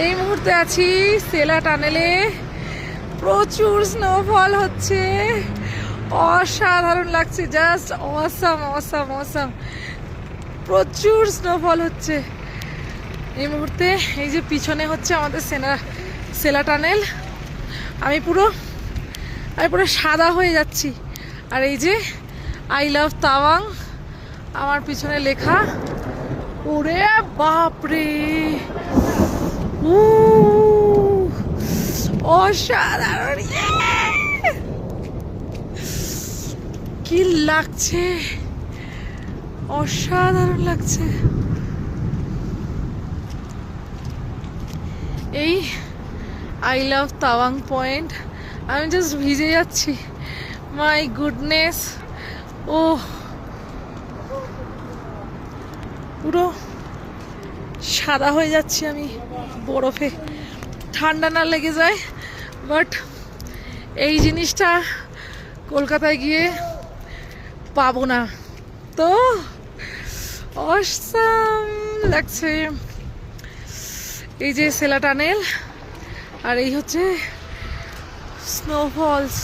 এই মুহূর্তে আছি সেলা টানেলে। প্রচুর স্নোফল হচ্ছে, অসাধারণ লাগছে, জাস্ট অসাম অসাম অসাম। প্রচুর স্নোফল হচ্ছে এই মুহূর্তে। এই যে পিছনে হচ্ছে আমাদের সেলা টানেল। আমি পুরো সাদা হয়ে যাচ্ছি। আর এই যে আই লাভ তাওয়াং আমার পিছনে লেখা। ওরে বাপরে, অসাধারণ, কি লাগছে, অসাধারণ লাগছে। এই আই লাভ তাওয়াং পয়েন্ট, আমি জাস্ট ভিজে যাচ্ছি। মাই গুডনেস, ও পুরো সাদা হয়ে যাচ্ছি আমি বরফে। ঠান্ডা না লেগে যায়, বাট এই জিনিসটা কলকাতায় গিয়ে পাবো না, তো অসাম লাগছে। এই যে সেলা টানেল, আর এই হচ্ছে স্নোফলস।